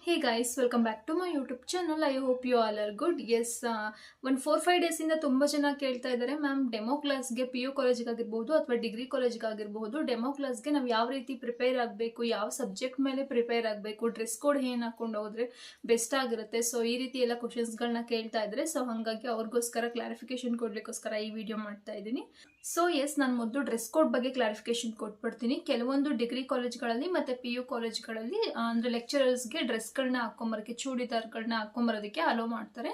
Hey guys, welcome back to my YouTube channel. I hope you all are good. Yes, ಒಂದು 4-5 ಡೇಸಿಂದ ತುಂಬ ಜನ ಕೇಳ್ತಾ ಇದ್ದಾರೆ ಮ್ಯಾಮ್ ಡೆಮೋ ಕ್ಲಾಸ್ಗೆ ಪಿ ಯು ಕಾಲೇಜಿಗಾಗಿರ್ಬೋದು ಅಥವಾ ಡಿಗ್ರಿ ಕಾಲೇಜಿಗಾಗಿರ್ಬೋದು ಡೆಮೋ ಕ್ಲಾಸ್ಗೆ ನಾವು ಯಾವ ರೀತಿ ಪ್ರಿಪೇರ್ ಆಗಬೇಕು, ಯಾವ ಸಬ್ಜೆಕ್ಟ್ ಮೇಲೆ ಪ್ರಿಪೇರ್ ಆಗಬೇಕು, ಡ್ರೆಸ್ ಕೋಡ್ ಏನು ಹಾಕೊಂಡು ಹೋದ್ರೆ ಬೆಸ್ಟ್ ಆಗಿರುತ್ತೆ. ಸೊ ಈ ರೀತಿ ಎಲ್ಲ ಕ್ವಶನ್ಸ್ಗಳನ್ನ ಕೇಳ್ತಾ ಇದ್ದಾರೆ. ಸೊ ಹಾಗಾಗಿ ಅವ್ರಿಗೋಸ್ಕರ ಕ್ಲಾರಿಫಿಕೇಶನ್ ಕೊಡ್ಲಿಕ್ಕೋಸ್ಕರ ಈ ವಿಡಿಯೋ ಮಾಡ್ತಾ ಇದ್ದೀನಿ. ಸೊ ಎಸ್, ನಾನು ಮೊದಲು ಡ್ರೆಸ್ ಕೋಡ್ ಬಗ್ಗೆ ಕ್ಲಾರಿಫಿಕೇಶನ್ ಕೊಟ್ಬಿಡ್ತೀನಿ. ಕೆಲವೊಂದು ಡಿಗ್ರಿ ಕಾಲೇಜ್ಗಳಲ್ಲಿ ಮತ್ತು ಪಿ ಯು ಕಾಲೇಜ್ಗಳಲ್ಲಿ ಅಂದರೆ ಲೆಕ್ಚರರ್ಸ್ಗೆ ಡ್ರೆಸ್ಗಳನ್ನ ಹಾಕೊಂಬರೋಕ್ಕೆ, ಚೂಡಿದಾರ್ಗಳನ್ನ ಹಾಕೊಂಬರೋದಕ್ಕೆ ಅಲೋ ಮಾಡ್ತಾರೆ.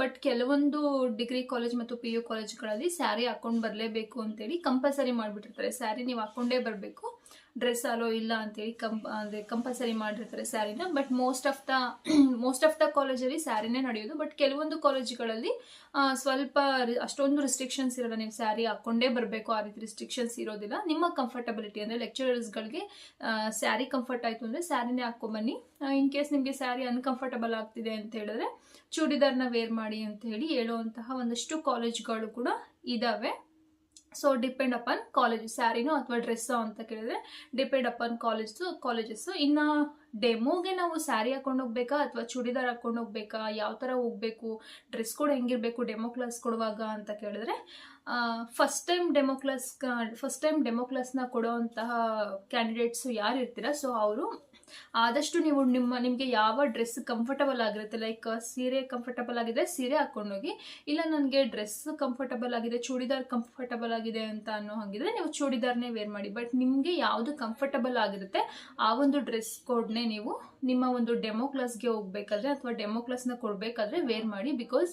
ಬಟ್ ಕೆಲವೊಂದು ಡಿಗ್ರಿ ಕಾಲೇಜ್ ಮತ್ತು ಪಿ ಯು ಕಾಲೇಜ್ಗಳಲ್ಲಿ ಸ್ಯಾರಿ ಹಾಕೊಂಡು ಬರಲೇಬೇಕು ಅಂತೇಳಿ ಕಂಪಲ್ಸರಿ ಮಾಡಿಬಿಟ್ಟಿರ್ತಾರೆ. ಸ್ಯಾರಿ ನೀವು ಹಾಕ್ಕೊಂಡೇ ಬರಬೇಕು, ಡ್ರೆಸ್ ಅಲೋ ಇಲ್ಲ ಅಂತೇಳಿ ಅಂದರೆ ಕಂಪಲ್ಸರಿ ಮಾಡಿರ್ತಾರೆ ಸ್ಯಾರಿನ. ಬಟ್ ಮೋಸ್ಟ್ ಆಫ್ ದ ಕಾಲೇಜಲ್ಲಿ ಸ್ಯಾರಿನೇ ನಡೆಯೋದು. ಬಟ್ ಕೆಲವೊಂದು ಕಾಲೇಜುಗಳಲ್ಲಿ ಸ್ವಲ್ಪ ಅಷ್ಟೊಂದು ರಿಸ್ಟ್ರಿಕ್ಷನ್ಸ್ ಇರೋಲ್ಲ, ನೀವು ಸ್ಯಾರಿ ಹಾಕ್ಕೊಂಡೇ ಬರಬೇಕು, ಆ ರೀತಿ ರಿಸ್ಟ್ರಿಕ್ಷನ್ಸ್ ಇರೋದಿಲ್ಲ. ನಿಮ್ಮ ಕಂಫರ್ಟಬಿಲಿಟಿ ಅಂದರೆ ಲೆಕ್ಚರರ್ಸ್ಗಳಿಗೆ ಸ್ಯಾರಿ ಕಂಫರ್ಟ್ ಆಯಿತು ಅಂದರೆ ಸ್ಯಾರಿನೇ ಹಾಕ್ಕೊಂಬನ್ನಿ. ಇನ್ ಕೇಸ್ ನಿಮಗೆ ಸ್ಯಾರಿ ಅನ್ಕಂಫರ್ಟಬಲ್ ಆಗ್ತಿದೆ ಅಂತ ಹೇಳಿದ್ರೆ ಚೂಡಿದಾರ್ನ ವೇರ್ ಮಾಡಿ ಅಂತ ಹೇಳಿ ಹೇಳುವಂತಹ ಒಂದಷ್ಟು ಕಾಲೇಜ್ಗಳು ಕೂಡ ಇದ್ದಾವೆ. ಸೊ ಡಿಪೆಂಡ್ ಅಪಾನ್ ಕಾಲೇಜ್, ಸ್ಯಾರಿನೋ ಅಥವಾ ಡ್ರೆಸ್ಸೋ ಅಂತ ಕೇಳಿದ್ರೆ ಡಿಪೆಂಡ್ ಅಪಾನ್ ಕಾಲೇಜಸ್ಸು. ಇನ್ನು ಡೆಮೋಗೆ ನಾವು ಸ್ಯಾರಿ ಹಾಕೊಂಡು ಹೋಗ್ಬೇಕಾ ಅಥವಾ ಚೂಡಿದಾರ್ ಹಾಕೊಂಡು ಹೋಗ್ಬೇಕಾ, ಯಾವ ಥರ ಹೋಗ್ಬೇಕು, ಡ್ರೆಸ್ ಕೋಡ್ ಹೆಂಗಿರಬೇಕು ಡೆಮೋ ಕ್ಲಾಸ್ ಕೊಡುವಾಗ ಅಂತ ಕೇಳಿದ್ರೆ, ಫಸ್ಟ್ ಟೈಮ್ ಡೆಮೋ ಕ್ಲಾಸ್ನ ಕೊಡೋವಂತಹ ಕ್ಯಾಂಡಿಡೇಟ್ಸು ಯಾರು ಇರ್ತೀರಾ, ಸೊ ಅವರು ಆದಷ್ಟು ನೀವು ನಿಮಗೆ ಯಾವ ಡ್ರೆಸ್ ಕಂಫರ್ಟಬಲ್ ಆಗಿರುತ್ತೆ, ಲೈಕ್ ಸೀರೆ ಕಂಫರ್ಟಬಲ್ ಆಗಿದೆ ಸೀರೆ ಹಾಕೊಂಡೋಗಿ, ಇಲ್ಲ ನನಗೆ ಡ್ರೆಸ್ ಕಂಫರ್ಟಬಲ್ ಆಗಿದೆ ಚೂಡಿದಾರ್ ಕಂಫರ್ಟಬಲ್ ಆಗಿದೆ ಅಂತ ಅನ್ನೋ ಹಾಗಿದ್ರೆ ನೀವು ಚೂಡಿದಾರ್ನೇ ವೇರ್ ಮಾಡಿ. ಬಟ್ ನಿಮಗೆ ಯಾವುದು ಕಂಫರ್ಟಬಲ್ ಆಗಿರುತ್ತೆ ಆ ಒಂದು ಡ್ರೆಸ್ ಕೋಡ್ನೇ ನೀವು ನಿಮ್ಮ ಒಂದು ಡೆಮೋ ಕ್ಲಾಸ್ಗೆ ಹೋಗ್ಬೇಕಾದ್ರೆ ಅಥವಾ ಡೆಮೋ ಕ್ಲಾಸ್ನ ಕೊಡಬೇಕಾದ್ರೆ ವೇರ್ ಮಾಡಿ. ಬಿಕಾಸ್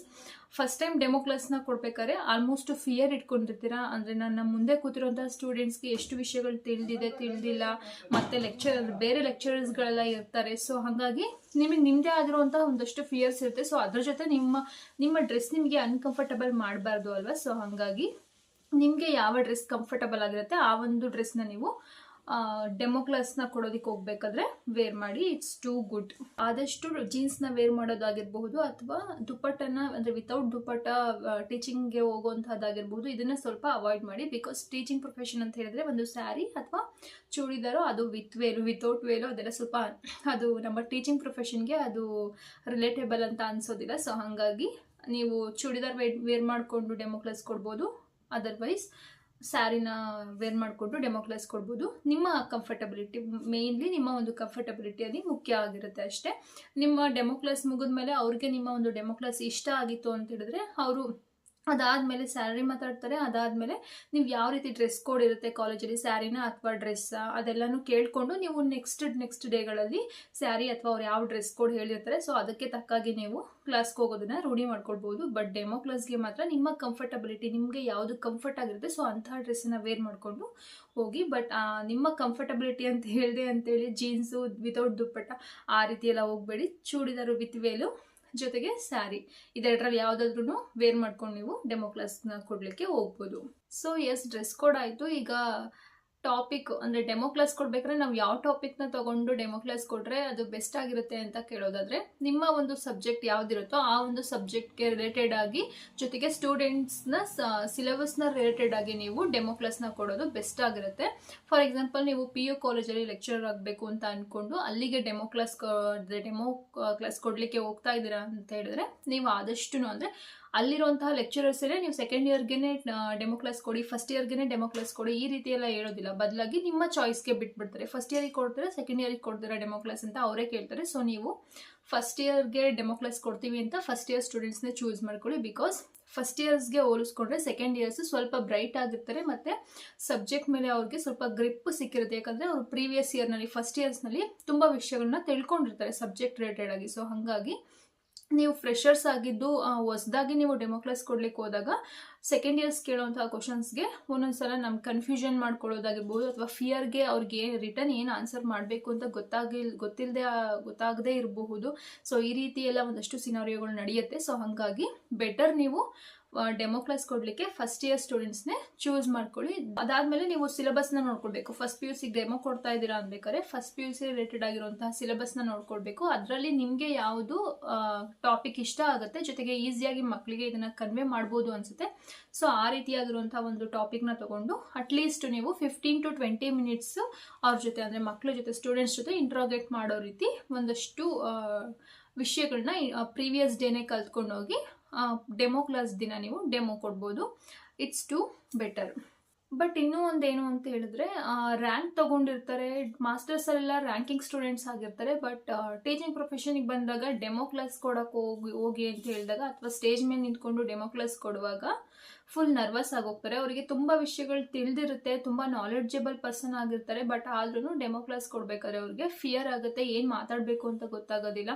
ಫಸ್ಟ್ ಟೈಮ್ ಡೆಮೋ ಕ್ಲಾಸ್ನ ಕೊಡ್ಬೇಕಾದ್ರೆ ಆಲ್ಮೋಸ್ಟ್ ಫಿಯರ್ ಇಟ್ಕೊಂಡಿರ್ತೀರಾ. ಅಂದರೆ ನನ್ನ ಮುಂದೆ ಕೂತಿರೋಂಥ ಸ್ಟೂಡೆಂಟ್ಸ್ಗೆ ಎಷ್ಟು ವಿಷಯಗಳು ತಿಳಿದಿಲ್ಲ, ಮತ್ತು ಬೇರೆ ಲೆಕ್ಚರರ್ಸ್ಗಳೆಲ್ಲ ಇರ್ತಾರೆ. ಸೊ ಹಾಗಾಗಿ ನಿಮ್ಮದೇ ಆಗಿರುವಂತಹ ಒಂದಷ್ಟು ಫಿಯರ್ಸ್ ಇರುತ್ತೆ. ಸೊ ಅದ್ರ ಜೊತೆ ನಿಮ್ಮ ಡ್ರೆಸ್ ನಿಮಗೆ ಅನ್ಕಂಫರ್ಟಬಲ್ ಮಾಡಬಾರ್ದು ಅಲ್ವಾ. ಸೊ ಹಾಗಾಗಿ ನಿಮಗೆ ಯಾವ ಡ್ರೆಸ್ ಕಂಫರ್ಟಬಲ್ ಆಗಿರುತ್ತೆ ಆ ಒಂದು ಡ್ರೆಸ್ನ ನೀವು ಡೆಮೋ ಕ್ಲಾಸ್ನ ಕೊಡೋದಕ್ಕೆ ಹೋಗ್ಬೇಕಾದ್ರೆ ವೇರ್ ಮಾಡಿ. It's too good. ಆದಷ್ಟು ಜೀನ್ಸ್ನ ವೇರ್ ಮಾಡೋದಾಗಿರ್ಬಹುದು ಅಥವಾ ದುಪ್ಪಟ್ಟನ ಅಂದರೆ ವಿತೌಟ್ ದುಪ್ಪಟ್ಟ ಟೀಚಿಂಗ್ಗೆ ಹೋಗುವಂಥದ್ದಾಗಿರ್ಬೋದು, ಇದನ್ನ ಸ್ವಲ್ಪ ಅವಾಯ್ಡ್ ಮಾಡಿ. ಬಿಕಾಸ್ ಟೀಚಿಂಗ್ ಪ್ರೊಫೆಷನ್ ಅಂತ ಹೇಳಿದ್ರೆ ಒಂದು ಸ್ಯಾರಿ ಅಥವಾ ಚೂಡಿದಾರೋ ಅದು ವಿತೌಟ್ ವೇಲು ಅದೆಲ್ಲ ಸ್ವಲ್ಪ ಅದು ನಮ್ಮ ಟೀಚಿಂಗ್ ಪ್ರೊಫೆಷನ್ಗೆ ಅದು ರಿಲೇಟೇಬಲ್ ಅಂತ ಅನ್ಸೋದಿಲ್ಲ. ಸೊ ಹಾಗಾಗಿ ನೀವು ಚೂಡಿದಾರ್ ವೇರ್ ಮಾಡಿಕೊಂಡು ಡೆಮೋ ಕ್ಲಾಸ್ ಕೊಡ್ಬೋದು, ಅದರ್ವೈಸ್ ಸ್ಯಾರಿನ ವೇರ್ ಮಾಡಿಕೊಂಡು ಡೆಮೋ ಕ್ಲಾಸ್ ಕೊಡ್ಬೋದು. ನಿಮ್ಮ ಕಂಫರ್ಟಬಿಲಿಟಿ, ಮೇಯ್ನ್ಲಿ ನಿಮ್ಮ ಒಂದು ಕಂಫರ್ಟಬಿಲಿಟಿಯಲ್ಲಿ ಮುಖ್ಯ ಆಗಿರುತ್ತೆ ಅಷ್ಟೇ. ನಿಮ್ಮ ಡೆಮೋ ಕ್ಲಾಸ್ ಮುಗಿದ್ಮೇಲೆ ಅವ್ರಿಗೆ ನಿಮ್ಮ ಒಂದು ಡೆಮೋ ಕ್ಲಾಸ್ ಇಷ್ಟ ಆಗಿತ್ತು ಅಂತ ಹೇಳಿದ್ರೆ ಅವರು ಅದಾದಮೇಲೆ ಸ್ಯಾರಿ ಮಾತಾಡ್ತಾರೆ. ಅದಾದಮೇಲೆ ನೀವು ಯಾವ ರೀತಿ ಡ್ರೆಸ್ ಕೋಡ್ ಇರುತ್ತೆ ಕಾಲೇಜಲ್ಲಿ, ಸ್ಯಾರಿನ ಅಥವಾ ಡ್ರೆಸ್ಸಾ ಅದೆಲ್ಲನೂ ಕೇಳಿಕೊಂಡು ನೀವು ನೆಕ್ಸ್ಟ್ ಡೇಗಳಲ್ಲಿ ಸ್ಯಾರಿ ಅಥವಾ ಅವ್ರು ಯಾವ ಡ್ರೆಸ್ ಕೋಡ್ ಹೇಳಿರ್ತಾರೆ ಸೊ ಅದಕ್ಕೆ ತಕ್ಕಾಗಿ ನೀವು ಕ್ಲಾಸ್ಗೆ ಹೋಗೋದನ್ನ ರೂಢಿ ಮಾಡ್ಕೊಳ್ಬೋದು. ಬಟ್ ಡೆಮೋ ಕ್ಲಾಸ್ಗೆ ಮಾತ್ರ ನಿಮ್ಮ ಕಂಫರ್ಟಬಿಲಿಟಿ, ನಿಮಗೆ ಯಾವುದು ಕಂಫರ್ಟ್ ಆಗಿರುತ್ತೆ ಸೊ ಅಂತಹ ಡ್ರೆಸ್ಸನ್ನು ವೇರ್ ಮಾಡಿಕೊಂಡು ಹೋಗಿ. ಬಟ್ ನಿಮ್ಮ ಕಂಫರ್ಟಬಿಲಿಟಿ ಅಂತ ಹೇಳಿದೆ ಅಂತೇಳಿ ಜೀನ್ಸು ವಿತೌಟ್ ದುಪ್ಪಟ್ಟ ಆ ರೀತಿ ಎಲ್ಲ ಹೋಗಬೇಡಿ. ಚೂಡಿದಾರು ವಿತ್ ವೇಲು ಜೊತೆಗೆ ಸ್ಯಾರಿ ಇದೆರಡರಲ್ಲಿ ಯಾವುದಾದ್ರೂ ವೇರ್ ಮಾಡ್ಕೊಂಡು ನೀವು ಡೆಮೋ ಕ್ಲಾಸ್ನ ಕೊಡಲಿಕ್ಕೆ ಹೋಗ್ಬೋದು. ಸೊ ಎಸ್, ಡ್ರೆಸ್ ಕೋಡ್ ಆಯಿತು. ಈಗ ಟಾಪಿಕ್ ಅಂದರೆ ಡೆಮೋ ಕ್ಲಾಸ್ ಕೊಡ್ಬೇಕಾದ್ರೆ ನಾವು ಯಾವ ಟಾಪಿಕ್ನ ತಗೊಂಡು ಡೆಮೋ ಕ್ಲಾಸ್ ಕೊಟ್ಟರೆ ಅದು ಬೆಸ್ಟ್ ಆಗಿರುತ್ತೆ ಅಂತ ಕೇಳೋದಾದರೆ, ನಿಮ್ಮ ಒಂದು ಸಬ್ಜೆಕ್ಟ್ ಯಾವುದಿರುತ್ತೋ ಆ ಒಂದು ಸಬ್ಜೆಕ್ಟ್ಗೆ ರಿಲೇಟೆಡ್ ಆಗಿ ಜೊತೆಗೆ ಸ್ಟೂಡೆಂಟ್ಸ್ನ ಸಿಲೆಬಸ್ನ ರಿಲೇಟೆಡ್ ಆಗಿ ನೀವು ಡೆಮೋ ಕ್ಲಾಸ್ನ ಕೊಡೋದು ಬೆಸ್ಟ್ ಆಗಿರುತ್ತೆ. ಫಾರ್ ಎಕ್ಸಾಂಪಲ್, ನೀವು ಪಿ ಯು ಕಾಲೇಜಲ್ಲಿ ಲೆಕ್ಚರರ್ ಆಗಬೇಕು ಅಂತ ಅಂದ್ಕೊಂಡು ಅಲ್ಲಿಗೆ ಡೆಮೋ ಕ್ಲಾಸ್ ಕೊಡಲಿಕ್ಕೆ ಹೋಗ್ತಾ ಇದ್ದೀರಾ ಅಂತ ಹೇಳಿದ್ರೆ, ನೀವು ಆದಷ್ಟು ಅಂದರೆ ಅಲ್ಲಿರುವಂತಹ ಲೆಕ್ಚರರ್ಸೇ ನೀವು ಸೆಕೆಂಡ್ ಇಯರ್ಗೆ ಡೆಮೋ ಕ್ಲಾಸ್ ಕೊಡಿ, ಫಸ್ಟ್ ಇಯರ್ಗೆ ಡೆಮೋ ಕ್ಲಾಸ್ ಕೊಡಿ ಈ ರೀತಿ ಎಲ್ಲ ಹೇಳೋದಿಲ್ಲ. ಬದಲಾಗಿ ನಿಮ್ಮ ಚಾಯ್ಸ್ಗೆ ಬಿಟ್ಬಿಡ್ತಾರೆ. ಫಸ್ಟ್ ಇಯರಿಗೆ ಕೊಡ್ತಾರೆ, ಸೆಕೆಂಡ್ ಇಯರಿಗೆ ಕೊಡ್ತೀರಾ ಡೆಮೋ ಕ್ಲಾಸ್ ಅಂತ ಅವರೇ ಕೇಳ್ತಾರೆ. ಸೊ ನೀವು ಫಸ್ಟ್ ಇಯರ್ಗೆ ಡೆಮೋ ಕ್ಲಾಸ್ ಕೊಡ್ತೀವಿ ಅಂತ ಫಸ್ಟ್ ಇಯರ್ ಸ್ಟೂಡೆಂಟ್ಸ್ನೇ ಚೂಸ್ ಮಾಡ್ಕೊಳ್ಳಿ. ಬಿಕಾಸ್ ಫಸ್ಟ್ ಇಯರ್ಸ್ಗೆ ಹೋಲಿಸ್ಕೊಂಡ್ರೆ ಸೆಕೆಂಡ್ ಇಯರ್ಸ್ ಸ್ವಲ್ಪ ಬ್ರೈಟ್ ಆಗಿರ್ತಾರೆ ಮತ್ತು ಸಬ್ಜೆಕ್ಟ್ ಮೇಲೆ ಅವ್ರಿಗೆ ಸ್ವಲ್ಪ ಗ್ರಿಪ್ ಸಿಕ್ಕಿರುತ್ತೆ. ಯಾಕಂದರೆ ಅವರು ಪ್ರೀವಿಯಸ್ ಇಯರ್ನಲ್ಲಿ ಫಸ್ಟ್ ಇಯರ್ಸ್ನಲ್ಲಿ ತುಂಬ ವಿಷಯಗಳನ್ನ ತಿಳ್ಕೊಂಡಿರ್ತಾರೆ ಸಬ್ಜೆಕ್ಟ್ ರಿಲೇಟೆಡ್ ಆಗಿ. ಸೊ ಹಾಗಾಗಿ ನೀವು ಫ್ರೆಷರ್ಸ್ ಆಗಿದ್ದು ಹೊಸದಾಗಿ ನೀವು ಡೆಮೋ ಕ್ಲಾಸ್ ಕೊಡ್ಲಿಕ್ಕೆ ಹೋದಾಗ ಸೆಕೆಂಡ್ ಇಯರ್ಸ್ ಕೇಳೋವಂಥ ಕ್ವಶನ್ಸ್ಗೆ ಒಂದೊಂದ್ಸಲ ನಮ್ಗೆ ಕನ್ಫ್ಯೂಷನ್ ಮಾಡ್ಕೊಳ್ಳೋದಾಗಿರ್ಬೋದು ಅಥವಾ ಫಿಯರ್ಗೆ ಅವ್ರಿಗೆ ರಿಟರ್ನ್ ಏನು ಆನ್ಸರ್ ಮಾಡಬೇಕು ಅಂತ ಗೊತ್ತಾಗದೇ ಇರಬಹುದು. ಸೊ ಈ ರೀತಿ ಎಲ್ಲ ಒಂದಷ್ಟು ಸಿನಾರಿಯೋಗಳು ನಡೆಯುತ್ತೆ. ಸೊ ಹಾಗಾಗಿ ಬೆಟರ್ ನೀವು ಡೆಮೋ ಕ್ಲಾಸ್ ಕೊಡಲಿಕ್ಕೆ ಫಸ್ಟ್ ಇಯರ್ ಸ್ಟೂಡೆಂಟ್ಸ್ನೇ ಚೂಸ್ ಮಾಡ್ಕೊಳ್ಳಿ. ಅದಾದಮೇಲೆ ನೀವು ಸಿಲೆಬಸ್ನ ನೋಡ್ಕೊಳ್ಬೇಕು. First P U C demo ಕೊಡ್ತಾ ಇದ್ದೀರಾ ಅನ್ಬೇಕಾದ್ರೆ first P U C related ಆಗಿರುವಂತಹ ಸಿಲೆಬಸ್ನ ನೋಡ್ಕೊಳ್ಬೇಕು. ಅದರಲ್ಲಿ ನಿಮಗೆ ಯಾವುದು ಟಾಪಿಕ್ ಇಷ್ಟ ಆಗುತ್ತೆ, ಜೊತೆಗೆ ಈಸಿಯಾಗಿ ಮಕ್ಕಳಿಗೆ ಇದನ್ನು ಕನ್ವೆ ಮಾಡ್ಬೋದು ಅನಿಸುತ್ತೆ. ಸೊ ಆ ರೀತಿಯಾಗಿರುವಂಥ ಒಂದು ಟಾಪಿಕ್ನ ತಗೊಂಡು ಅಟ್ಲೀಸ್ಟ್ ನೀವು 15 to 20 ಮಿನಿಟ್ಸ್ ಅವ್ರ ಜೊತೆ, ಅಂದರೆ ಮಕ್ಕಳ ಜೊತೆ, ಸ್ಟೂಡೆಂಟ್ಸ್ ಜೊತೆ ಇಂಟ್ರಾಗೇಟ್ ಮಾಡೋ ರೀತಿ ಒಂದಷ್ಟು ವಿಷಯಗಳನ್ನ ಪ್ರೀವಿಯಸ್ ಡೇನೇ ಕಲ್ತ್ಕೊಂಡೋಗಿ ಡೆಮೋ ಕ್ಲಾಸ್ ದಿನ ನೀವು ಡೆಮೋ ಕೊಡ್ಬೋದು. It's to better. ಬಟ್ ಇನ್ನೂ ಒಂದೇನು ಅಂತ ಹೇಳಿದ್ರೆ, ರ್ಯಾಂಕ್ ತಗೊಂಡಿರ್ತಾರೆ, ಮಾಸ್ಟರ್ಸಲ್ಲೆಲ್ಲ ರ್ಯಾಂಕಿಂಗ್ ಸ್ಟೂಡೆಂಟ್ಸ್ ಆಗಿರ್ತಾರೆ. ಬಟ್ ಟೀಚಿಂಗ್ ಪ್ರೊಫೆಷನಿಗೆ ಬಂದಾಗ ಡೆಮೋ ಕ್ಲಾಸ್ ಕೊಡೋಕೆ ಹೋಗಿ ಅಂತ ಹೇಳಿದಾಗ, ಅಥವಾ ಸ್ಟೇಜ್ ಮೇಲೆ ನಿಂತ್ಕೊಂಡು ಡೆಮೋ ಕ್ಲಾಸ್ ಕೊಡುವಾಗ ಫುಲ್ ನರ್ವಸ್ ಆಗೋಗ್ತಾರೆ. ಅವರಿಗೆ ತುಂಬ ವಿಷಯಗಳು ತಿಳಿದಿರುತ್ತೆ, ತುಂಬ ನಾಲೆಡ್ಜಬಲ್ ಪರ್ಸನ್ ಆಗಿರ್ತಾರೆ. ಬಟ್ ಆದ್ರೂ ಡೆಮೋ ಕ್ಲಾಸ್ ಕೊಡಬೇಕಾದ್ರೆ ಅವ್ರಿಗೆ ಫಿಯರ್ ಆಗುತ್ತೆ, ಏನು ಮಾತಾಡಬೇಕು ಅಂತ ಗೊತ್ತಾಗೋದಿಲ್ಲ.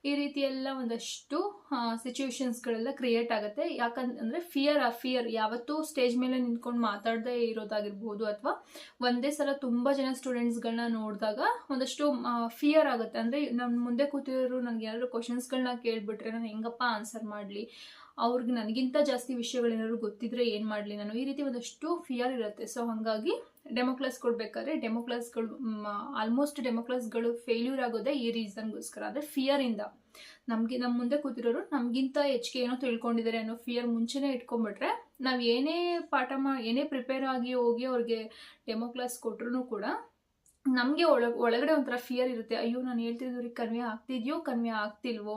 ಈ ರೀತಿ ಎಲ್ಲ ಒಂದಷ್ಟು ಸಿಚುವೇಶನ್ಸ್ಗಳೆಲ್ಲ ಕ್ರಿಯೇಟ್ ಆಗುತ್ತೆ. ಯಾಕಂದರೆ ಫಿಯರ್ ಯಾವತ್ತೂ ಸ್ಟೇಜ್ ಮೇಲೆ ನಿಂತ್ಕೊಂಡು ಮಾತಾಡದೇ ಇರೋದಾಗಿರ್ಬೋದು, ಅಥವಾ ಒಂದೇ ಸಲ ತುಂಬ ಜನ ಸ್ಟೂಡೆಂಟ್ಸ್ಗಳನ್ನ ನೋಡಿದಾಗ ಒಂದಷ್ಟು ಫಿಯರ್ ಆಗುತ್ತೆ. ಅಂದರೆ ನಮ್ಮ ಮುಂದೆ ಕೂತಿರೋರು ನನಗೆ ಏನಾದರೂ ಕ್ವಶನ್ಸ್ಗಳನ್ನ ಕೇಳಿಬಿಟ್ರೆ ನಾನು ಹೆಂಗಪ್ಪ ಆನ್ಸರ್ ಮಾಡಲಿ, ಅವ್ರಿಗೆ ನನಗಿಂತ ಜಾಸ್ತಿ ವಿಷಯಗಳೇನಾದ್ರು ಗೊತ್ತಿದ್ರೆ ಏನು ಮಾಡಲಿ ನಾನು, ಈ ರೀತಿ ಒಂದಷ್ಟು ಫಿಯರ್ ಇರುತ್ತೆ. ಸೊ ಹಾಗಾಗಿ ಡೆಮೋ ಕ್ಲಾಸ್ ಕೊಡಬೇಕಾದ್ರೆ ಆಲ್ಮೋಸ್ಟ್ ಡೆಮೋ ಕ್ಲಾಸ್ಗಳು ಫೇಲ್ಯೂರ್ ಆಗೋದೇ ಈ ರೀಸನ್ಗೋಸ್ಕರ, ಅಂದರೆ ಫಿಯರಿಂದ. ನಮ್ಮ ಮುಂದೆ ಕೂತಿರೋರು ನಮಗಿಂತ ಹೆಚ್ಚಿಗೆ ಏನೋ ತಿಳ್ಕೊಂಡಿದ್ದಾರೆ ಅನ್ನೋ ಫಿಯರ್ ಮುಂಚೆನೇ ಇಟ್ಕೊಂಡ್ಬಿಟ್ರೆ, ನಾವು ಏನೇ ಪ್ರಿಪೇರ್ ಆಗಿ ಹೋಗಿ ಅವ್ರಿಗೆ ಡೆಮೋ ಕ್ಲಾಸ್ ಕೊಟ್ರು ಕೂಡ ನಮಗೆ ಒಳಗಡೆ ಒಂಥರ ಫಿಯರ್ ಇರುತ್ತೆ. ಅಯ್ಯೋ, ನಾನು ಹೇಳ್ತಿದ್ದವ್ರಿಗೆ ಕನ್ವೆ ಆಗ್ತಿದ್ಯೋ ಕನ್ವೆ ಆಗ್ತಿಲ್ವೋ,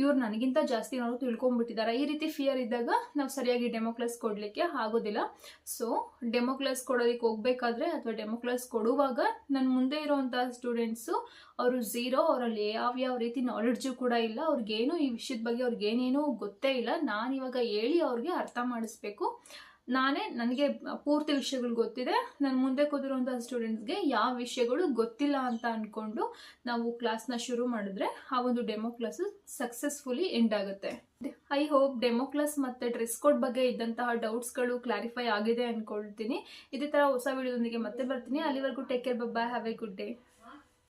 ಇವ್ರು ನನಗಿಂತ ಜಾಸ್ತಿ ನಾವು ತಿಳ್ಕೊಂಡ್ಬಿಟ್ಟಿದ್ದಾರೆ. ಈ ರೀತಿ ಫಿಯರ್ ಇದ್ದಾಗ ನಾವು ಸರಿಯಾಗಿ ಡೆಮೋ ಕ್ಲಾಸ್ ಕೊಡಲಿಕ್ಕೆ ಆಗೋದಿಲ್ಲ. ಸೊ ಡೆಮೋ ಕ್ಲಾಸ್ ಕೊಡೋದಕ್ಕೆ ಹೋಗ್ಬೇಕಾದ್ರೆ ಅಥವಾ ಡೆಮೋ ಕ್ಲಾಸ್ ಕೊಡುವಾಗ ನನ್ನ ಮುಂದೆ ಇರೋವಂಥ ಸ್ಟೂಡೆಂಟ್ಸು ಅವರು ಝೀರೋ, ಅವರಲ್ಲಿ ಯಾವ ರೀತಿ ನಾಲೆಡ್ಜು ಕೂಡ ಇಲ್ಲ, ಅವ್ರಿಗೇನು ಈ ವಿಷಯದ ಬಗ್ಗೆ ಅವ್ರಿಗೇನೇನೂ ಗೊತ್ತೇ ಇಲ್ಲ. ನಾನಿವಾಗ ಹೇಳಿ ಅವ್ರಿಗೆ ಅರ್ಥ ಮಾಡಿಸ್ಬೇಕು. ನನಗೆ ಪೂರ್ತಿ ವಿಷಯಗಳು ಗೊತ್ತಿದೆ, ನನ್ನ ಮುಂದೆ ಕೂತಿರುವಂಥ ಸ್ಟೂಡೆಂಟ್ಸ್ಗೆ ಯಾವ ವಿಷಯಗಳು ಗೊತ್ತಿಲ್ಲ ಅಂತ ಅಂದ್ಕೊಂಡು ನಾವು ಕ್ಲಾಸ್ನ ಶುರು ಮಾಡಿದ್ರೆ ಆ ಒಂದು ಡೆಮೋ ಕ್ಲಾಸು ಸಕ್ಸಸ್ಫುಲಿ ಎಂಡ್ ಆಗುತ್ತೆ. ಐ ಹೋಪ್ ಡೆಮೋ ಕ್ಲಾಸ್ ಮತ್ತು ಡ್ರೆಸ್ ಕೋಡ್ ಬಗ್ಗೆ ಇದ್ದಂತಹ ಡೌಟ್ಸ್ಗಳು ಕ್ಲಾರಿಫೈ ಆಗಿದೆ ಅಂದ್ಕೊಳ್ತೀನಿ. ಇದೇ ಥರ ಹೊಸ ವಿಡಿಯೋದೊಂದಿಗೆ ಮತ್ತೆ ಬರ್ತೀನಿ. ಅಲ್ಲಿವರೆಗೂ take care, by, have A good day.